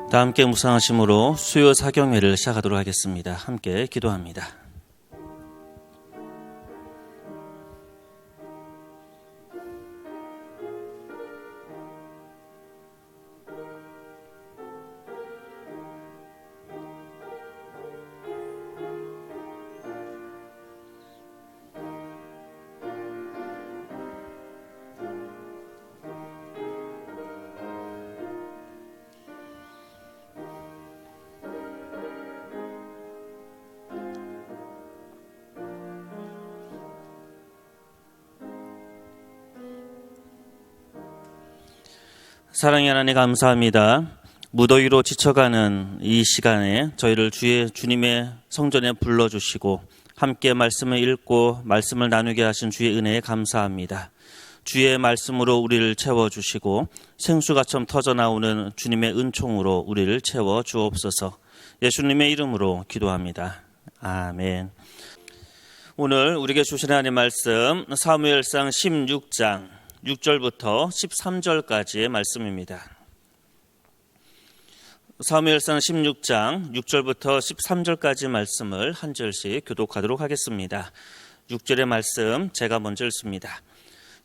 다 함께 묵상하심으로 수요 사경회를 시작하도록 하겠습니다. 함께 기도합니다. 사랑의 하나님 감사합니다. 무더위로 지쳐가는 이 시간에 저희를 주님의 성전에 불러주시고 함께 말씀을 읽고 말씀을 나누게 하신 주의 은혜에 감사합니다. 주의 말씀으로 우리를 채워주시고 생수가처럼 터져나오는 주님의 은총으로 우리를 채워 주옵소서. 예수님의 이름으로 기도합니다. 아멘. 오늘 우리에게 주신 하나님의 말씀 사무엘상 16장 6절부터 13절까지의 말씀입니다. 사무엘상 16장 6절부터 13절까지 말씀을 한 절씩 교독하도록 하겠습니다. 6절의 말씀 제가 먼저 읽습니다.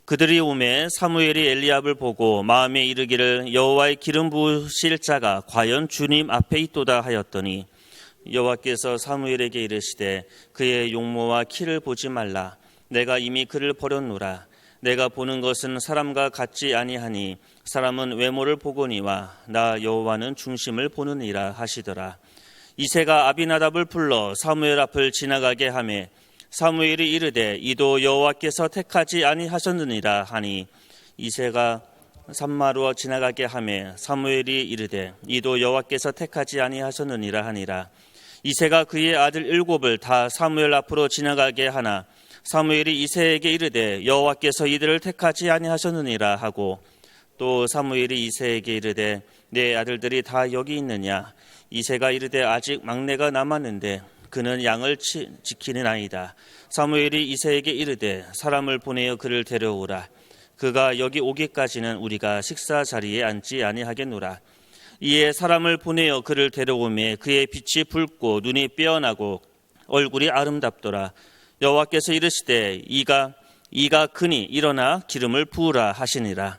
그들이 오매 사무엘이 엘리압을 보고 마음에 이르기를 여호와의 기름 부으실 자가 과연 주님 앞에 있도다 하였더니 여호와께서 사무엘에게 이르시되 그의 용모와 키를 보지 말라. 내가 이미 그를 버렸노라. 내가 보는 것은 사람과 같지 아니하니 사람은 외모를 보거니와 나 여호와는 중심을 보느니라 하시더라. 이새가 아비나답을 불러 사무엘 앞을 지나가게 하매 사무엘이 이르되 이도 여호와께서 택하지 아니하셨느니라 하니 이새가 산마루어 지나가게 하매 사무엘이 이르되 이도 여호와께서 택하지 아니하셨느니라 하니라. 이새가 그의 아들 7을 다 사무엘 앞으로 지나가게 하나 사무엘이 이새에게 이르되 여호와께서 이들을 택하지 아니하셨느니라 하고 또 사무엘이 이새에게 이르되 내 아들들이 다 여기 있느냐. 이새가 이르되 아직 막내가 남았는데 그는 양을 지키는 아이다. 사무엘이 이새에게 이르되 사람을 보내어 그를 데려오라. 그가 여기 오기까지는 우리가 식사 자리에 앉지 아니하겠노라. 이에 사람을 보내어 그를 데려오매 그의 빛이 붉고 눈이 빼어나고 얼굴이 아름답더라. 여호와께서 이르시되 이가 크니 일어나 기름을 부으라 하시니라.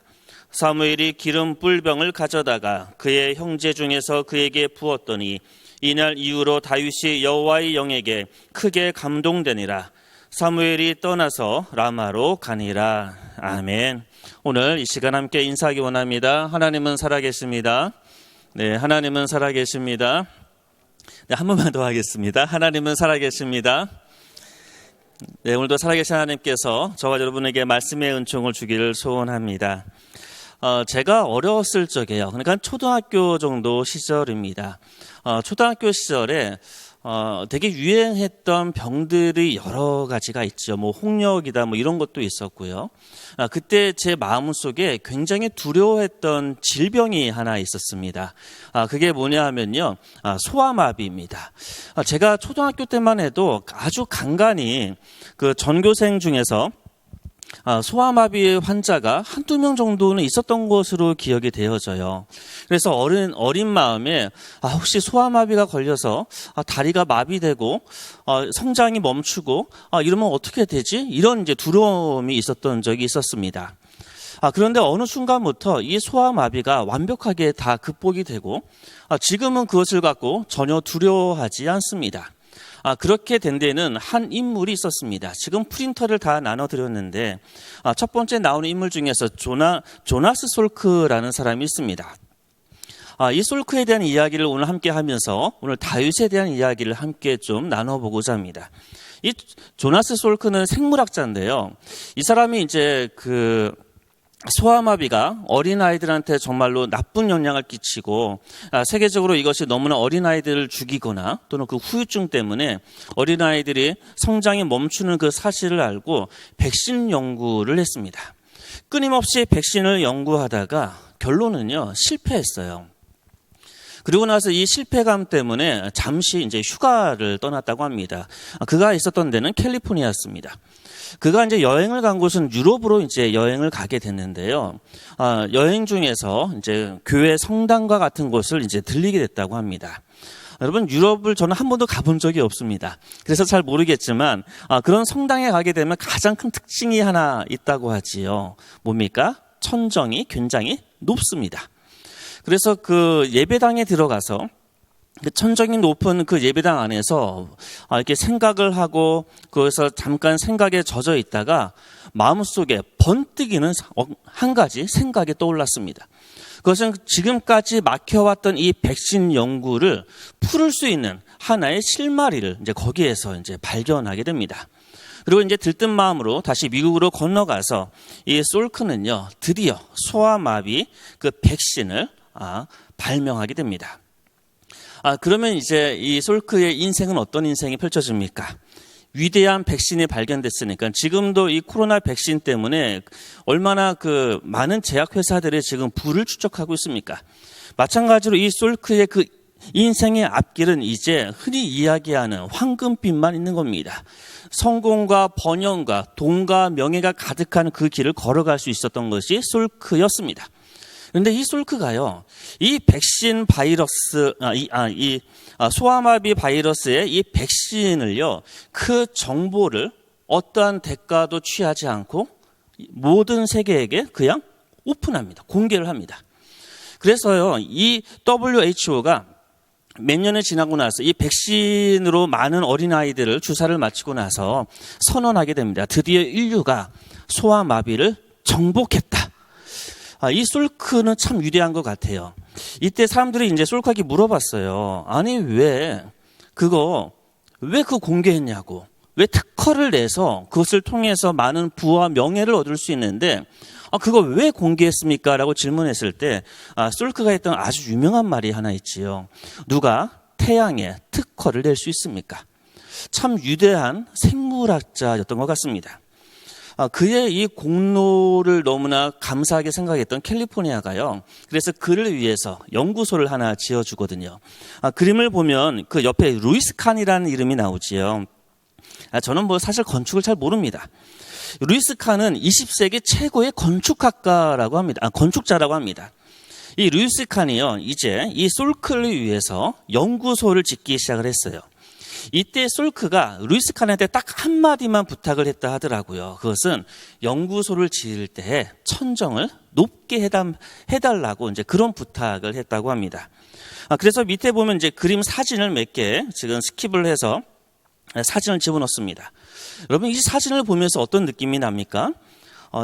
사무엘이 기름 뿔병을 가져다가 그의 형제 중에서 그에게 부었더니 이날 이후로 다윗이 여호와의 영에게 크게 감동되니라. 사무엘이 떠나서 라마로 가니라. 아멘. 오늘 이 시간 함께 인사하기 원합니다. 하나님은 살아계십니다. 네, 하나님은 살아계십니다. 네, 한 번만 더 하겠습니다. 하나님은 살아계십니다. 네, 오늘도 살아계신 하나님께서 저와 여러분에게 말씀의 은총을 주기를 소원합니다. 제가 어렸을 적에요. 그러니까 초등학교 정도 시절입니다. 초등학교 시절에 되게 유행했던 병들이 여러 가지가 있죠. 뭐 홍역이다 뭐 이런 것도 있었고요. 그때 제 마음속에 굉장히 두려워했던 질병이 하나 있었습니다. 그게 뭐냐 하면요. 소아마비입니다. 제가 초등학교 때만 해도 아주 간간히 그 전교생 중에서 소아마비 환자가 한두 명 정도는 있었던 것으로 기억이 되어져요. 그래서 어린 마음에 혹시 소아마비가 걸려서 다리가 마비되고 성장이 멈추고 이러면 어떻게 되지? 이런 이제 두려움이 있었던 적이 있었습니다. 그런데 어느 순간부터 이 소아마비가 완벽하게 다 극복이 되고 지금은 그것을 갖고 전혀 두려워하지 않습니다. 그렇게 된 데는 한 인물이 있었습니다. 지금 프린터를 다 나눠드렸는데 첫 번째 나오는 인물 중에서 조나스 솔크라는 사람이 있습니다. 이 솔크에 대한 이야기를 오늘 함께 하면서 오늘 다윗에 대한 이야기를 함께 좀 나눠보고자 합니다. 이 조나스 솔크는 생물학자인데요. 이 사람이 이제 소아마비가 어린아이들한테 정말로 나쁜 영향을 끼치고 세계적으로 이것이 너무나 어린아이들을 죽이거나 또는 그 후유증 때문에 어린아이들이 성장이 멈추는 그 사실을 알고 백신 연구를 했습니다. 끊임없이 백신을 연구하다가 결론은요, 실패했어요. 그리고 나서 이 실패감 때문에 잠시 이제 휴가를 떠났다고 합니다. 그가 있었던 데는 캘리포니아였습니다. 그가 이제 여행을 간 곳은 유럽으로 이제 여행을 가게 됐는데요. 여행 중에서 이제 교회 성당과 같은 곳을 이제 들리게 됐다고 합니다. 여러분, 유럽을 저는 한 번도 가본 적이 없습니다. 그래서 잘 모르겠지만 그런 성당에 가게 되면 가장 큰 특징이 하나 있다고 하지요. 뭡니까? 천정이 굉장히 높습니다. 그래서 그 예배당에 들어가서 그 천정이 높은 그 예배당 안에서 이렇게 생각을 하고 거기서 잠깐 생각에 젖어 있다가 마음속에 번뜩이는 한 가지 생각이 떠올랐습니다. 그것은 지금까지 막혀왔던 이 백신 연구를 풀을 수 있는 하나의 실마리를 이제 거기에서 이제 발견하게 됩니다. 그리고 이제 들뜬 마음으로 다시 미국으로 건너가서 이 솔크는요, 드디어 소아마비 그 백신을 발명하게 됩니다. 그러면 이제 이 솔크의 인생은 어떤 인생이 펼쳐집니까? 위대한 백신이 발견됐으니까 지금도 이 코로나 백신 때문에 얼마나 그 많은 제약회사들이 지금 부를 축적하고 있습니까? 마찬가지로 이 솔크의 그 인생의 앞길은 이제 흔히 이야기하는 황금빛만 있는 겁니다. 성공과 번영과 돈과 명예가 가득한 그 길을 걸어갈 수 있었던 것이 솔크였습니다. 그런데 이 솔크가요, 이 백신 바이러스, 소아마비 바이러스의 이 백신을요, 그 정보를 어떠한 대가도 취하지 않고 모든 세계에게 그냥 오픈합니다. 공개를 합니다. 그래서요, 이 WHO가 몇 년이 지나고 나서 이 백신으로 많은 어린아이들을 주사를 맞히고 나서 선언하게 됩니다. 드디어 인류가 소아마비를 정복했다. 이 솔크는 참 위대한 것 같아요. 이때 사람들이 이제 솔크에게 물어봤어요. 아니, 왜 그거 공개했냐고. 왜 특허를 내서 그것을 통해서 많은 부와 명예를 얻을 수 있는데 그거 왜 공개했습니까? 라고 질문했을 때 솔크가 했던 아주 유명한 말이 하나 있지요. 누가 태양에 특허를 낼 수 있습니까? 참 위대한 생물학자였던 것 같습니다. 그의 이 공로를 너무나 감사하게 생각했던 캘리포니아가요. 그래서 그를 위해서 연구소를 하나 지어주거든요. 그림을 보면 그 옆에 루이스 칸이라는 이름이 나오지요. 저는 사실 건축을 잘 모릅니다. 루이스 칸은 20세기 최고의 건축학가라고 합니다. 건축자라고 합니다. 이 루이스 칸이요, 이제 이 솔크를 위해서 연구소를 짓기 시작을 했어요. 이때 솔크가 루이스 칸한테 딱 한마디만 부탁을 했다 하더라고요. 그것은 연구소를 지을 때 천정을 높게 해달라고 이제 그런 부탁을 했다고 합니다. 그래서 밑에 보면 이제 그림 사진을 몇 개 지금 스킵을 해서 사진을 집어넣습니다. 여러분, 이 사진을 보면서 어떤 느낌이 납니까?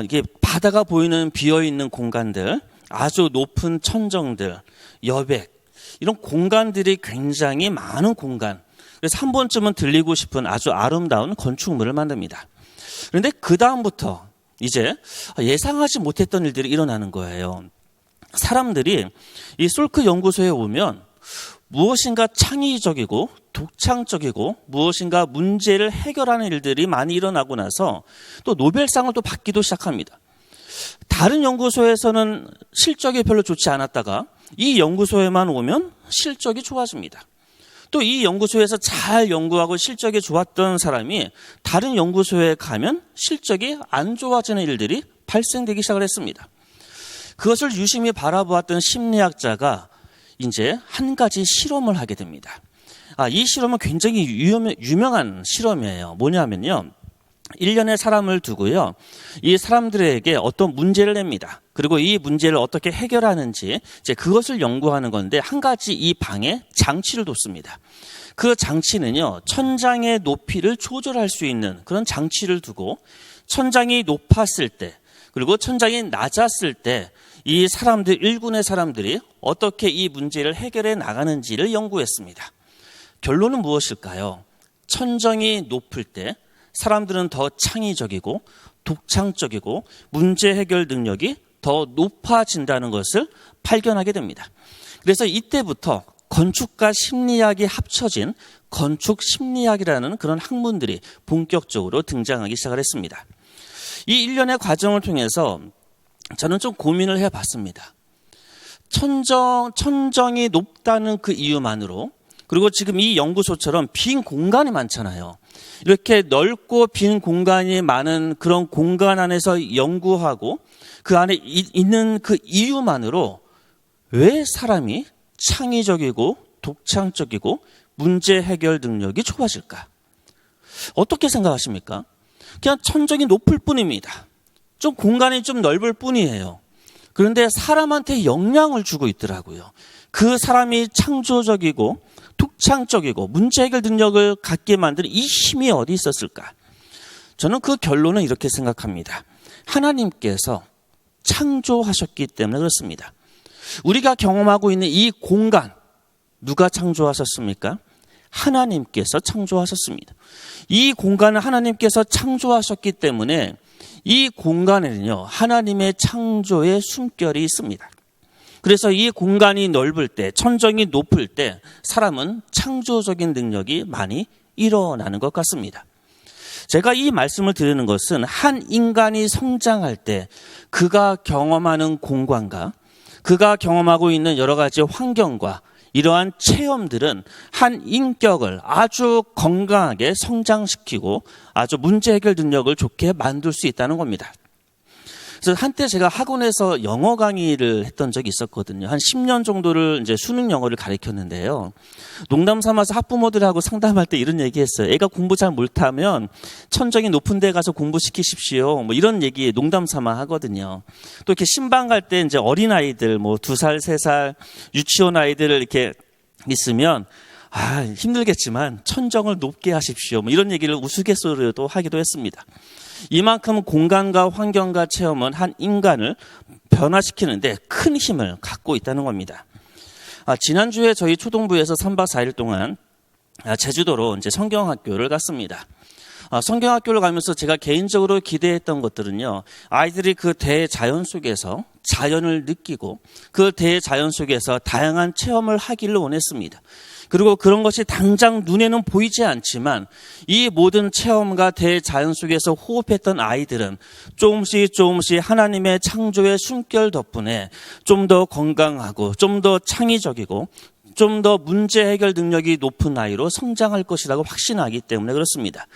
이게 바다가 보이는 비어있는 공간들, 아주 높은 천정들, 여백, 이런 공간들이 굉장히 많은 공간. 그래서 한 번쯤은 들리고 싶은 아주 아름다운 건축물을 만듭니다. 그런데 그 다음부터 이제 예상하지 못했던 일들이 일어나는 거예요. 사람들이 이 솔크 연구소에 오면 무엇인가 창의적이고 독창적이고 무엇인가 문제를 해결하는 일들이 많이 일어나고 나서 또 노벨상을 또 받기도 시작합니다. 다른 연구소에서는 실적이 별로 좋지 않았다가 이 연구소에만 오면 실적이 좋아집니다. 또 이 연구소에서 잘 연구하고 실적이 좋았던 사람이 다른 연구소에 가면 실적이 안 좋아지는 일들이 발생되기 시작을 했습니다. 그것을 유심히 바라보았던 심리학자가 이제 한 가지 실험을 하게 됩니다. 이 실험은 굉장히 유명한 실험이에요. 뭐냐면요, 1년의 사람을 두고요, 이 사람들에게 어떤 문제를 냅니다. 그리고 이 문제를 어떻게 해결하는지 이제 그것을 연구하는 건데, 한 가지 이 방에 장치를 뒀습니다. 그 장치는요, 천장의 높이를 조절할 수 있는 그런 장치를 두고 천장이 높았을 때 그리고 천장이 낮았을 때 이 사람들, 1군의 사람들이 어떻게 이 문제를 해결해 나가는지를 연구했습니다. 결론은 무엇일까요? 천정이 높을 때 사람들은 더 창의적이고 독창적이고 문제 해결 능력이 더 높아진다는 것을 발견하게 됩니다. 그래서 이때부터 건축과 심리학이 합쳐진 건축 심리학이라는 그런 학문들이 본격적으로 등장하기 시작을 했습니다. 이 1년의 과정을 통해서 저는 좀 고민을 해봤습니다. 천정이 높다는 그 이유만으로, 그리고 지금 이 연구소처럼 빈 공간이 많잖아요. 이렇게 넓고 빈 공간이 많은 그런 공간 안에서 연구하고 그 안에 있는 그 이유만으로 왜 사람이 창의적이고 독창적이고 문제 해결 능력이 좋아질까? 어떻게 생각하십니까? 그냥 천정이 높을 뿐입니다. 좀 공간이 좀 넓을 뿐이에요. 그런데 사람한테 영향을 주고 있더라고요. 그 사람이 창조적이고 독창적이고 문제 해결 능력을 갖게 만드는 이 힘이 어디 있었을까? 저는 그 결론은 이렇게 생각합니다. 하나님께서 창조하셨기 때문에 그렇습니다. 우리가 경험하고 있는 이 공간, 누가 창조하셨습니까? 하나님께서 창조하셨습니다. 이 공간을 하나님께서 창조하셨기 때문에 이 공간에는요, 하나님의 창조의 숨결이 있습니다. 그래서 이 공간이 넓을 때, 천정이 높을 때 사람은 창조적인 능력이 많이 일어나는 것 같습니다. 제가 이 말씀을 드리는 것은 한 인간이 성장할 때 그가 경험하는 공간과 그가 경험하고 있는 여러 가지 환경과 이러한 체험들은 한 인격을 아주 건강하게 성장시키고 아주 문제 해결 능력을 좋게 만들 수 있다는 겁니다. 그래서 한때 제가 학원에서 영어 강의를 했던 적이 있었거든요. 한 10년 정도를 이제 수능 영어를 가르쳤는데요. 농담 삼아서 학부모들하고 상담할 때 이런 얘기 했어요. 애가 공부 잘 못하면 천정이 높은 데 가서 공부시키십시오. 뭐 이런 얘기 농담 삼아 하거든요. 또 이렇게 신방 갈 때 이제 어린아이들 뭐 2살, 3살 유치원 아이들을 이렇게 있으면 힘들겠지만 천정을 높게 하십시오. 뭐 이런 얘기를 우스갯소리로도 하기도 했습니다. 이만큼 공간과 환경과 체험은 한 인간을 변화시키는데 큰 힘을 갖고 있다는 겁니다. 지난주에 저희 초동부에서 3박 4일 동안 제주도로 이제 성경학교를 갔습니다. 성경학교를 가면서 제가 개인적으로 기대했던 것들은요, 아이들이 그 대자연 속에서 자연을 느끼고 그 대자연 속에서 다양한 체험을 하기를 원했습니다. 그리고 그런 것이 당장 눈에는 보이지 않지만 이 모든 체험과 대자연 속에서 호흡했던 아이들은 조금씩 하나님의 창조의 숨결 덕분에 좀 더 건강하고 좀 더 창의적이고 좀 더 문제 해결 능력이 높은 아이로 성장할 것이라고 확신하기 때문에 그렇습니다.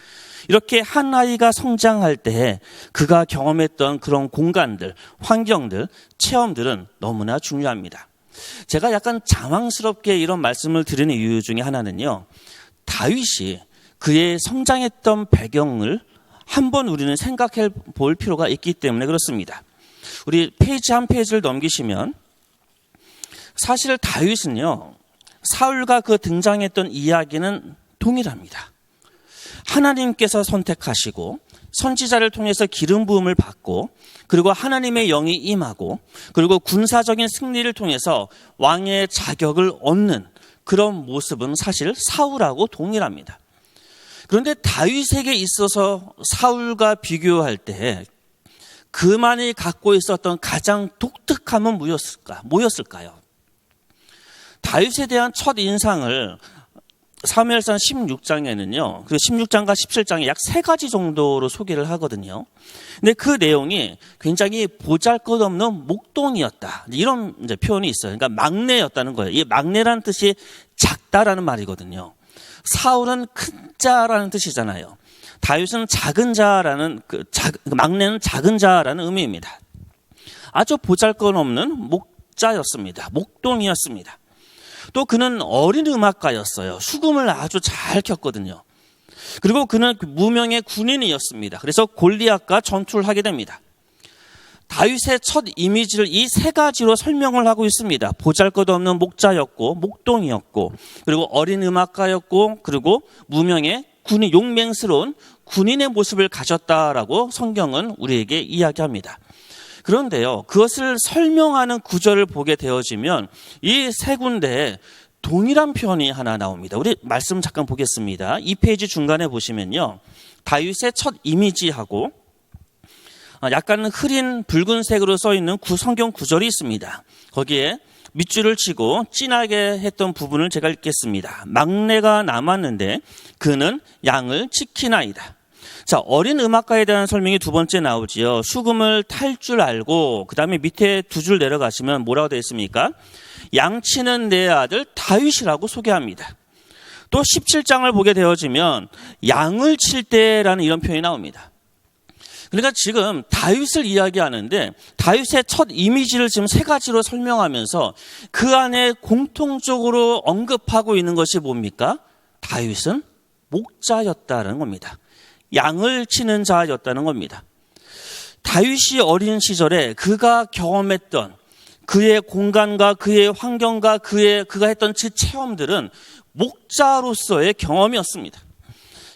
이렇게 한 아이가 성장할 때 그가 경험했던 그런 공간들, 환경들, 체험들은 너무나 중요합니다. 제가 약간 장황스럽게 이런 말씀을 드리는 이유 중에 하나는요, 다윗이 그의 성장했던 배경을 한번 우리는 생각해 볼 필요가 있기 때문에 그렇습니다. 우리 페이지 한 페이지를 넘기시면 사실 다윗은요, 사울과 그 등장했던 이야기는 동일합니다. 하나님께서 선택하시고 선지자를 통해서 기름 부음을 받고 그리고 하나님의 영이 임하고 그리고 군사적인 승리를 통해서 왕의 자격을 얻는 그런 모습은 사실 사울하고 동일합니다. 그런데 다윗에게 있어서 사울과 비교할 때 그만이 갖고 있었던 가장 독특함은 뭐였을까요? 다윗에 대한 첫 인상을 사무엘상 16장에는요, 그 16장과 17장에 약 3가지 정도로 소개를 하거든요. 근데 그 내용이 굉장히 보잘것없는 목동이었다, 이런 이제 표현이 있어요. 그러니까 막내였다는 거예요. 이 막내라는 뜻이 작다라는 말이거든요. 사울은 큰 자라는 뜻이잖아요. 다윗은 작은 자라는 막내는 작은 자라는 의미입니다. 아주 보잘것없는 목자였습니다. 목동이었습니다. 또 그는 어린 음악가였어요. 수금을 아주 잘 켰거든요. 그리고 그는 무명의 군인이었습니다. 그래서 골리앗과 전투를 하게 됩니다. 다윗의 첫 이미지를 이 3가지로 설명을 하고 있습니다. 보잘것없는 목자였고 목동이었고 그리고 어린 음악가였고 그리고 무명의 군인, 용맹스러운 군인의 모습을 가졌다라고 성경은 우리에게 이야기합니다. 그런데요, 그것을 설명하는 구절을 보게 되어지면 이 3군데에 동일한 표현이 하나 나옵니다. 우리 말씀 잠깐 보겠습니다. 2페이지 중간에 보시면요, 다윗의 첫 이미지하고 약간 흐린 붉은색으로 써있는 성경 구절이 있습니다. 거기에 밑줄을 치고 진하게 했던 부분을 제가 읽겠습니다. 막내가 남았는데 그는 양을 지키나이다. 자, 어린 음악가에 대한 설명이 2번째 나오지요. 수금을 탈 줄 알고 그 다음에 밑에 2줄 내려가시면 뭐라고 되어 있습니까? 양치는 내 아들 다윗이라고 소개합니다. 또 17장을 보게 되어지면 양을 칠 때라는 이런 표현이 나옵니다. 그러니까 지금 다윗을 이야기하는데 다윗의 첫 이미지를 지금 세 가지로 설명하면서 그 안에 공통적으로 언급하고 있는 것이 뭡니까? 다윗은 목자였다는 겁니다. 양을 치는 자였다는 겁니다. 다윗이 어린 시절에 그가 경험했던 그의 공간과 그의 환경과 그가 했던 그 체험들은 목자로서의 경험이었습니다.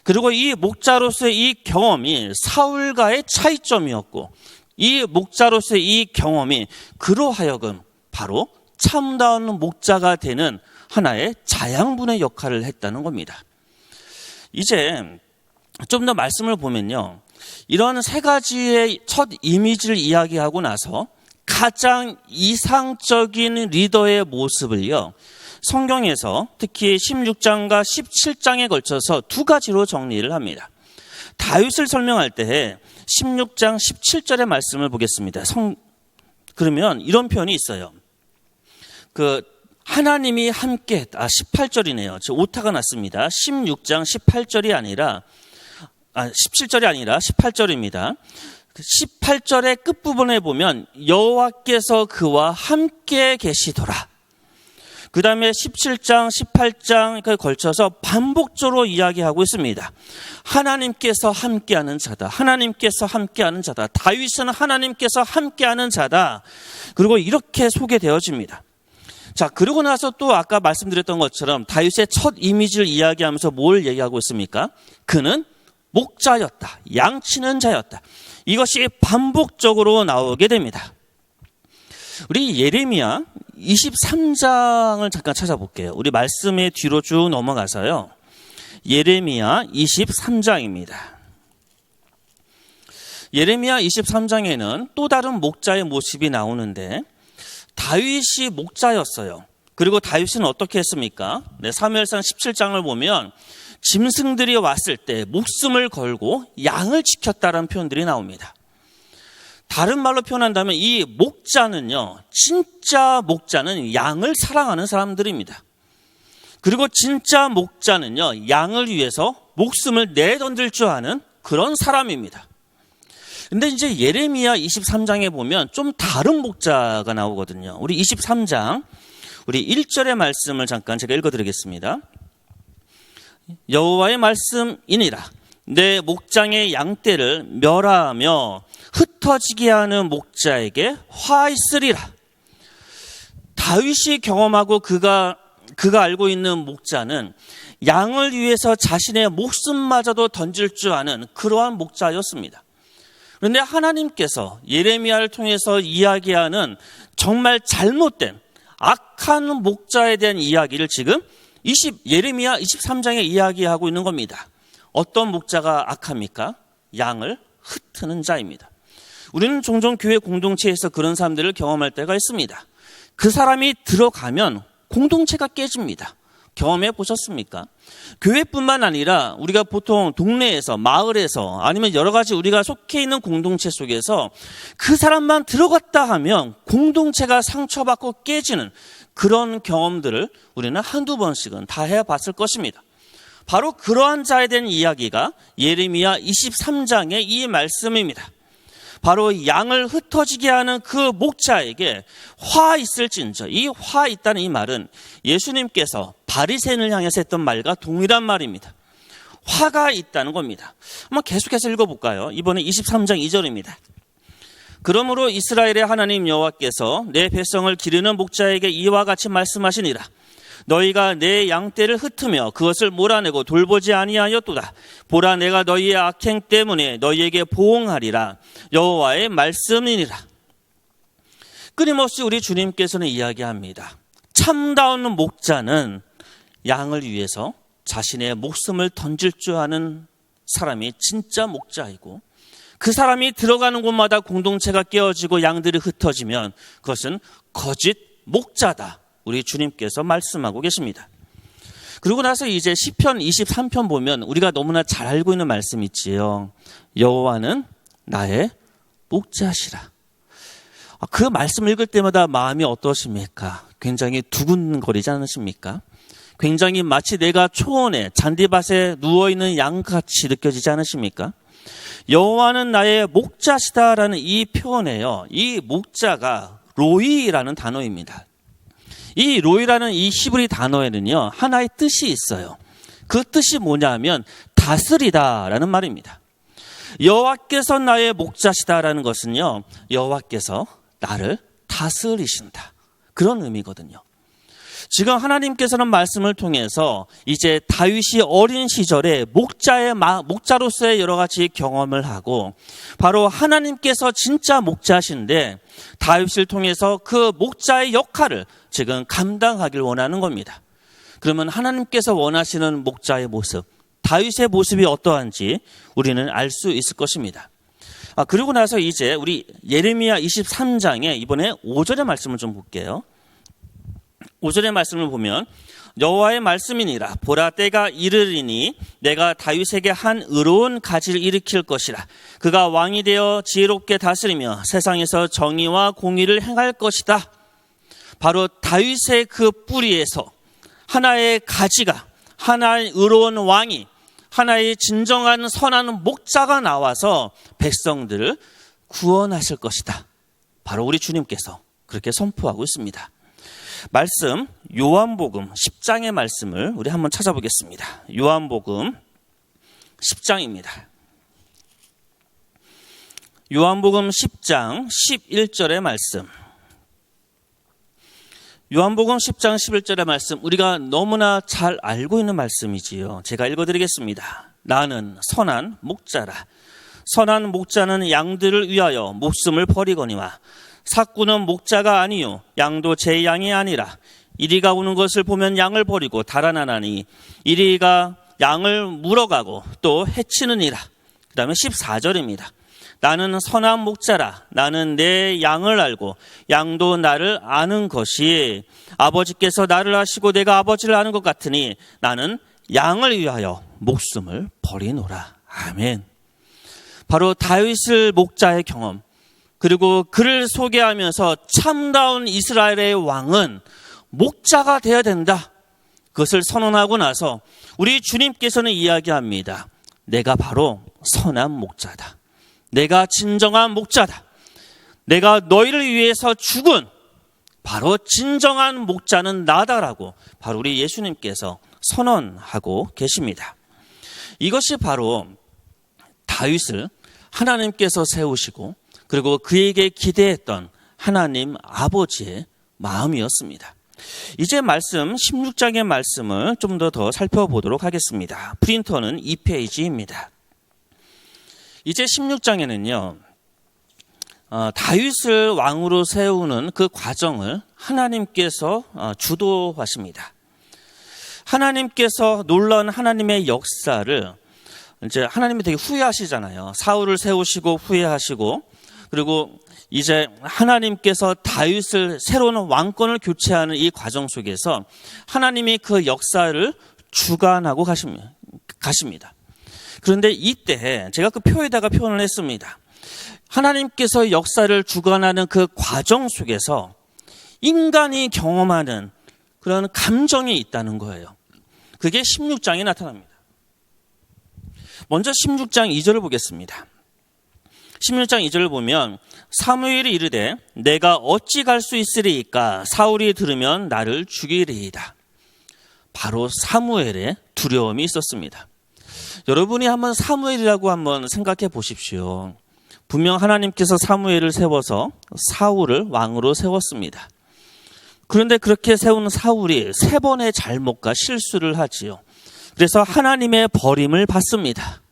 그리고 이 목자로서의 이 경험이 사울과의 차이점이었고 이 목자로서의 이 경험이 그로 하여금 바로 참다운 목자가 되는 하나의 자양분의 역할을 했다는 겁니다. 이제 좀 더 말씀을 보면요. 이런 세 가지의 첫 이미지를 이야기하고 나서 가장 이상적인 리더의 모습을요. 성경에서 특히 16장과 17장에 걸쳐서 두 가지로 정리를 합니다. 다윗을 설명할 때 16장 17절의 말씀을 보겠습니다. 그러면 이런 표현이 있어요. 하나님이 함께 18절이네요. 저 오타가 났습니다. 16장 18절이 아니라 17절이 아니라 18절입니다. 18절의 끝부분에 보면 여호와께서 그와 함께 계시더라. 그 다음에 17장, 18장에 걸쳐서 반복적으로 이야기하고 있습니다. 하나님께서 함께하는 자다. 하나님께서 함께하는 자다. 다윗은 하나님께서 함께하는 자다. 그리고 이렇게 소개되어집니다. 자, 그러고 나서 또 아까 말씀드렸던 것처럼 다윗의 첫 이미지를 이야기하면서 뭘 얘기하고 있습니까? 그는 목자였다. 양치는 자였다. 이것이 반복적으로 나오게 됩니다. 우리 예레미야 23장을 잠깐 찾아볼게요. 우리 말씀의 뒤로 쭉 넘어가서요. 예레미야 23장입니다. 예레미야 23장에는 또 다른 목자의 모습이 나오는데 다윗이 목자였어요. 그리고 다윗은 어떻게 했습니까? 사무엘상 17장을 보면 짐승들이 왔을 때 목숨을 걸고 양을 지켰다는 표현들이 나옵니다. 다른 말로 표현한다면 이 목자는요, 진짜 목자는 양을 사랑하는 사람들입니다. 그리고 진짜 목자는요, 양을 위해서 목숨을 내던질 줄 아는 그런 사람입니다. 근데 이제 예레미야 23장에 보면 좀 다른 목자가 나오거든요. 우리 23장, 우리 1절의 말씀을 잠깐 제가 읽어드리겠습니다. 여호와의 말씀이니라. 내 목장의 양떼를 멸하며 흩어지게 하는 목자에게 화 있으리라. 다윗이 경험하고 그가 알고 있는 목자는 양을 위해서 자신의 목숨마저도 던질 줄 아는 그러한 목자였습니다. 그런데 하나님께서 예레미야를 통해서 이야기하는 정말 잘못된 악한 목자에 대한 이야기를 지금 예레미야 23장에 이야기하고 있는 겁니다. 어떤 목자가 악합니까? 양을 흩트는 자입니다. 우리는 종종 교회 공동체에서 그런 사람들을 경험할 때가 있습니다. 그 사람이 들어가면 공동체가 깨집니다. 경험해 보셨습니까? 교회뿐만 아니라 우리가 보통 동네에서, 마을에서 아니면 여러 가지 우리가 속해 있는 공동체 속에서 그 사람만 들어갔다 하면 공동체가 상처받고 깨지는 그런 경험들을 우리는 한두 번씩은 다 해봤을 것입니다. 바로 그러한 자에 대한 이야기가 예레미야 23장의 이 말씀입니다. 바로 양을 흩어지게 하는 그 목자에게 화 있을진저. 이 화 있다는 이 말은 예수님께서 바리새인을 향해서 했던 말과 동일한 말입니다. 화가 있다는 겁니다. 한번 계속해서 읽어볼까요? 이번에 23장 2절입니다. 그러므로 이스라엘의 하나님 여호와께서 내 백성을 기르는 목자에게 이와 같이 말씀하시니라. 너희가 내 양떼를 흩으며 그것을 몰아내고 돌보지 아니하였도다. 보라, 내가 너희의 악행 때문에 너희에게 보응하리라. 여호와의 말씀이니라. 끊임없이 우리 주님께서는 이야기합니다. 참다운 목자는 양을 위해서 자신의 목숨을 던질 줄 아는 사람이 진짜 목자이고, 그 사람이 들어가는 곳마다 공동체가 깨어지고 양들이 흩어지면 그것은 거짓 목자다. 우리 주님께서 말씀하고 계십니다. 그리고 나서 이제 시편 23편 보면 우리가 너무나 잘 알고 있는 말씀 있지요. 여호와는 나의 목자시라. 그 말씀 읽을 때마다 마음이 어떠십니까? 굉장히 두근거리지 않으십니까? 굉장히 마치 내가 초원에 잔디밭에 누워있는 양같이 느껴지지 않으십니까? 여호와는 나의 목자시다라는 이 표현에요. 이 목자가 로이라는 단어입니다. 이 로이라는 이 히브리 단어에는요, 하나의 뜻이 있어요. 그 뜻이 뭐냐면 다스리다라는 말입니다. 여호와께서 나의 목자시다라는 것은요, 여호와께서 나를 다스리신다, 그런 의미거든요. 지금 하나님께서는 말씀을 통해서 이제 다윗이 어린 시절에 목자로서의 여러 가지 경험을 하고, 바로 하나님께서 진짜 목자신데 다윗을 통해서 그 목자의 역할을 지금 감당하길 원하는 겁니다. 그러면 하나님께서 원하시는 목자의 모습, 다윗의 모습이 어떠한지 우리는 알 수 있을 것입니다. 그리고 나서 이제 우리 예레미야 23장에 이번에 5절의 말씀을 좀 볼게요. 5절의 말씀을 보면 여호와의 말씀이니라. 보라, 때가 이르리니 내가 다윗에게 한 의로운 가지를 일으킬 것이라. 그가 왕이 되어 지혜롭게 다스리며 세상에서 정의와 공의를 행할 것이다. 바로 다윗의 그 뿌리에서 하나의 가지가, 하나의 의로운 왕이, 하나의 진정한 선한 목자가 나와서 백성들을 구원하실 것이다. 바로 우리 주님께서 그렇게 선포하고 있습니다. 말씀, 요한복음 10장의 말씀을 우리 한번 찾아보겠습니다. 요한복음 10장입니다. 요한복음 10장 11절의 말씀. 요한복음 10장 11절의 말씀, 우리가 너무나 잘 알고 있는 말씀이지요. 제가 읽어드리겠습니다. 나는 선한 목자라. 선한 목자는 양들을 위하여 목숨을 버리거니와 삭구는 목자가 아니요 양도 제 양이 아니라 이리가 오는 것을 보면 양을 버리고 달아나나니 이리가 양을 물어가고 또 해치느니라. 그 다음에 14절입니다. 나는 선한 목자라. 나는 내 양을 알고 양도 나를 아는 것이 아버지께서 나를 아시고 내가 아버지를 아는 것 같으니 나는 양을 위하여 목숨을 버리노라. 아멘. 바로 다윗을 목자의 경험, 그리고 그를 소개하면서 참다운 이스라엘의 왕은 목자가 되어야 된다, 그것을 선언하고 나서 우리 주님께서는 이야기합니다. 내가 바로 선한 목자다. 내가 진정한 목자다. 내가 너희를 위해서 죽은 바로 진정한 목자는 나다라고 바로 우리 예수님께서 선언하고 계십니다. 이것이 바로 다윗을 하나님께서 세우시고 그리고 그에게 기대했던 하나님 아버지의 마음이었습니다. 이제 말씀 16장의 말씀을 좀 더 살펴보도록 하겠습니다. 프린터는 2페이지입니다. 이제 16장에는요, 다윗을 왕으로 세우는 그 과정을 하나님께서 주도하십니다. 하나님께서 놀라운 하나님의 역사를 이제 하나님이 되게 후회하시잖아요. 사울을 세우시고 후회하시고, 그리고 이제 하나님께서 다윗을 새로운 왕권을 교체하는 이 과정 속에서 하나님이 그 역사를 주관하고 가십니다. 그런데 이때 제가 그 표에다가 표현을 했습니다. 하나님께서 역사를 주관하는 그 과정 속에서 인간이 경험하는 그런 감정이 있다는 거예요. 그게 16장에 나타납니다. 먼저 16장 2절을 보겠습니다. 16장 2절을 보면 사무엘이 이르되 내가 어찌 갈 수 있으리이까 사울이 들으면 나를 죽이리이다. 바로 사무엘의 두려움이 있었습니다. 여러분이 한번 사무엘이라고 한번 생각해 보십시오. 분명 하나님께서 사무엘을 세워서 사울을 왕으로 세웠습니다. 그런데 그렇게 세운 사울이 3번의 잘못과 실수를 하지요. 그래서 하나님의 버림을 받습니다.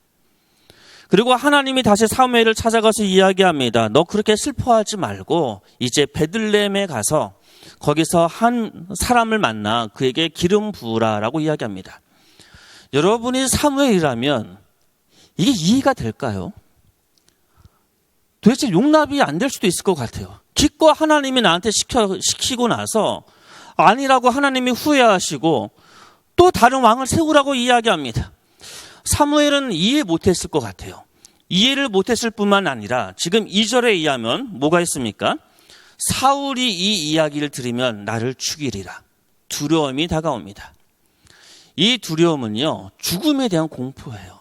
그리고 하나님이 다시 사무엘을 찾아가서 이야기합니다. 너 그렇게 슬퍼하지 말고 이제 베들레헴에 가서 거기서 한 사람을 만나 그에게 기름 부으라라고 이야기합니다. 여러분이 사무엘이라면 이게 이해가 될까요? 도대체 용납이 안 될 수도 있을 것 같아요. 기껏 하나님이 나한테 시키고 나서 아니라고 하나님이 후회하시고 또 다른 왕을 세우라고 이야기합니다. 사무엘은 이해 못했을 것 같아요. 이해를 못했을 뿐만 아니라 지금 2절에 의하면 뭐가 있습니까? 사울이 이 이야기를 들으면 나를 죽이리라. 두려움이 다가옵니다. 이 두려움은요, 죽음에 대한 공포예요.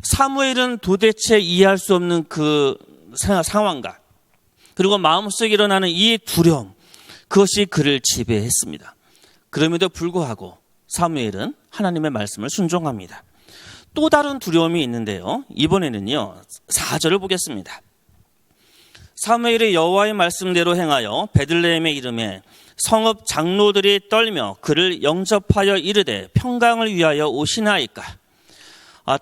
사무엘은 도대체 이해할 수 없는 그 상황과 그리고 마음속에 일어나는 이 두려움, 그것이 그를 지배했습니다. 그럼에도 불구하고 사무엘은 하나님의 말씀을 순종합니다. 또 다른 두려움이 있는데요. 이번에는요, 4절을 보겠습니다. 사무엘이 여호와의 말씀대로 행하여 베들레헴의 이름에 성읍 장로들이 떨며 그를 영접하여 이르되 평강을 위하여 오시나이까.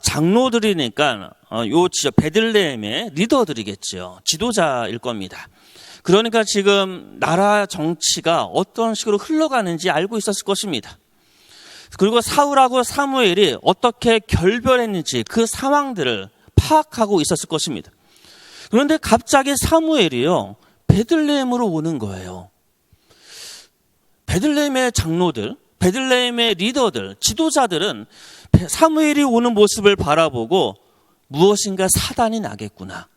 장로들이니까 요 지역 베들레헴의 리더들이겠죠. 지도자일 겁니다. 그러니까 지금 나라 정치가 어떤 식으로 흘러가는지 알고 있었을 것입니다. 그리고 사울하고 사무엘이 어떻게 결별했는지 그 상황들을 파악하고 있었을 것입니다. 그런데 갑자기 사무엘이요, 베들레헴으로 오는 거예요. 베들레헴의 장로들, 베들레헴의 리더들, 지도자들은 사무엘이 오는 모습을 바라보고 무엇인가 사단이 나겠구나,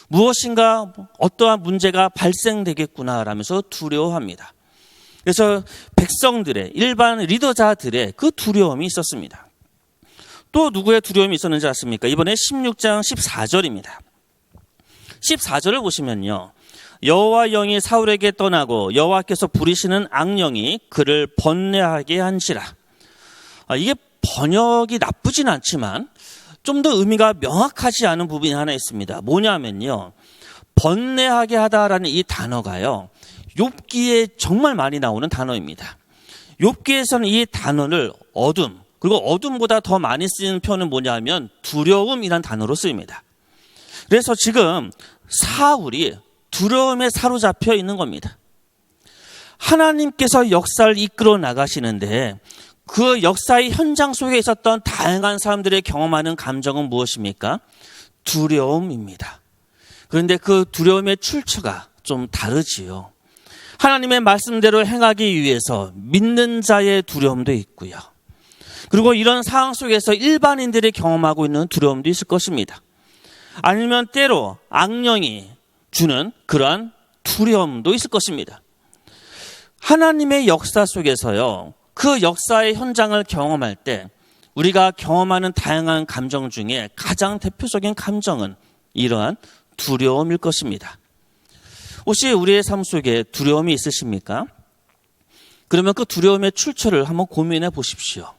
무엇인가 어떠한 문제가 발생되겠구나 라면서 두려워합니다. 그래서 백성들의, 일반 리더자들의 그 두려움이 있었습니다. 또 누구의 두려움이 있었는지 아십니까? 이번에 16장 14절입니다. 14절을 보시면요, 여호와 영이 사울에게 떠나고 여호와께서 부리시는 악령이 그를 번뇌하게 한지라. 이게 번역이 나쁘진 않지만 좀 더 의미가 명확하지 않은 부분이 하나 있습니다. 뭐냐면요, 번뇌하게 하다라는 이 단어가요, 욥기에 정말 많이 나오는 단어입니다. 욥기에서는 이 단어를 어둠, 그리고 어둠보다 더 많이 쓰이는 표현은 뭐냐면 두려움이란 단어로 쓰입니다. 그래서 지금 사울이 두려움에 사로잡혀 있는 겁니다. 하나님께서 역사를 이끌어 나가시는데 그 역사의 현장 속에 있었던 다양한 사람들의 경험하는 감정은 무엇입니까? 두려움입니다. 그런데 그 두려움의 출처가 좀 다르지요. 하나님의 말씀대로 행하기 위해서 믿는 자의 두려움도 있고요. 그리고 이런 상황 속에서 일반인들이 경험하고 있는 두려움도 있을 것입니다. 아니면 때로 악령이 주는 그러한 두려움도 있을 것입니다. 하나님의 역사 속에서요, 그 역사의 현장을 경험할 때 우리가 경험하는 다양한 감정 중에 가장 대표적인 감정은 이러한 두려움일 것입니다. 혹시 우리의 삶 속에 두려움이 있으십니까? 그러면 그 두려움의 출처를 한번 고민해 보십시오.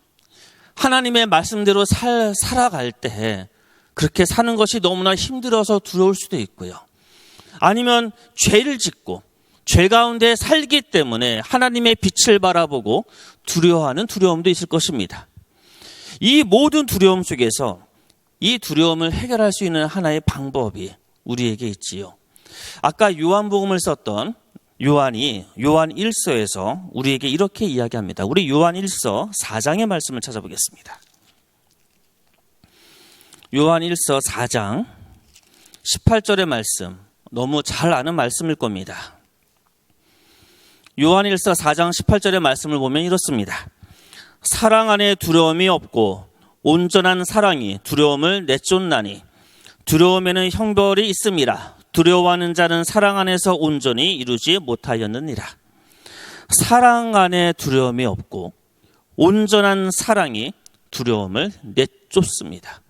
하나님의 말씀대로 살아갈 때 그렇게 사는 것이 너무나 힘들어서 두려울 수도 있고요. 아니면 죄를 짓고 죄 가운데 살기 때문에 하나님의 빛을 바라보고 두려워하는 두려움도 있을 것입니다. 이 모든 두려움 속에서 이 두려움을 해결할 수 있는 하나의 방법이 우리에게 있지요. 아까 요한복음을 썼던 요한이 요한 1서에서 우리에게 이렇게 이야기합니다. 우리 요한 1서 4장의 말씀을 찾아보겠습니다. 요한 1서 4장 18절의 말씀, 너무 잘 아는 말씀일 겁니다. 요한 1서 4장 18절의 말씀을 보면 이렇습니다. 사랑 안에 두려움이 없고 온전한 사랑이 두려움을 내쫓나니 두려움에는 형벌이 있음이라. 두려워하는 자는 사랑 안에서 온전히 이루지 못하였느니라. 사랑 안에 두려움이 없고 온전한 사랑이 두려움을 내쫓습니다.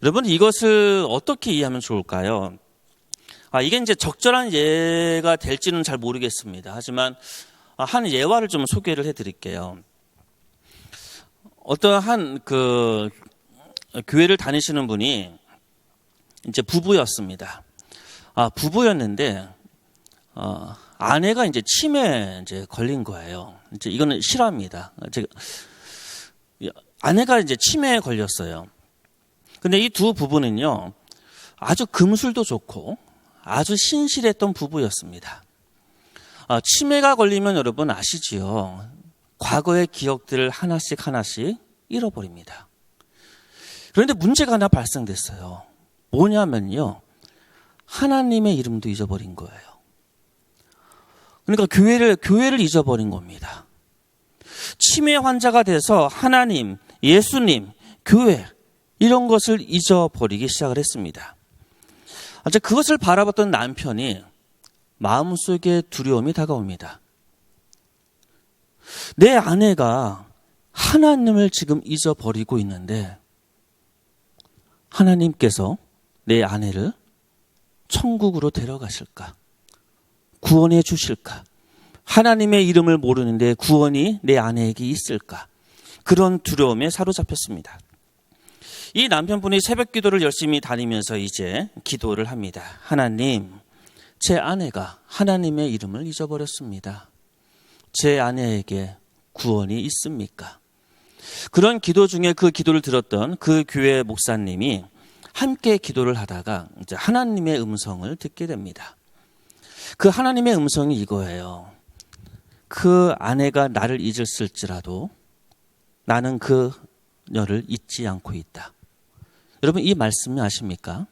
여러분, 이것을 어떻게 이해하면 좋을까요? 이게 이제 적절한 예가 될지는 잘 모르겠습니다. 하지만 한 예화를 좀 소개를 해드릴게요. 어떠한 교회를 다니시는 분이 이제 부부였습니다. 부부였는데 아내가 이제 치매에 이제 걸린 거예요. 이제 이거는 실화입니다. 아내가 이제 치매에 걸렸어요. 근데 이 두 부부는요, 아주 금술도 좋고 아주 신실했던 부부였습니다. 치매가 걸리면 여러분 아시지요? 과거의 기억들을 하나씩 잃어버립니다. 그런데 문제가 하나 발생됐어요. 뭐냐면요, 하나님의 이름도 잊어버린 거예요. 그러니까 교회를 잊어버린 겁니다. 치매 환자가 돼서 하나님, 예수님, 교회 이런 것을 잊어버리기 시작을 했습니다. 그것을 바라봤던 남편이 마음속에 두려움이 다가옵니다. 내 아내가 하나님을 지금 잊어버리고 있는데 하나님께서 내 아내를 천국으로 데려가실까? 구원해 주실까? 하나님의 이름을 모르는데 구원이 내 아내에게 있을까? 그런 두려움에 사로잡혔습니다. 이 남편분이 새벽 기도를 열심히 다니면서 이제 기도를 합니다. 하나님, 제 아내가 하나님의 이름을 잊어버렸습니다. 제 아내에게 구원이 있습니까? 그런 기도 중에 그 기도를 들었던 그 교회 목사님이 함께 기도를 하다가 이제 하나님의 음성을 듣게 됩니다. 그 하나님의 음성이 이거예요. 그 아내가 나를 잊었을지라도 나는 그녀를 잊지 않고 있다. 여러분, 이 말씀이 아십니까?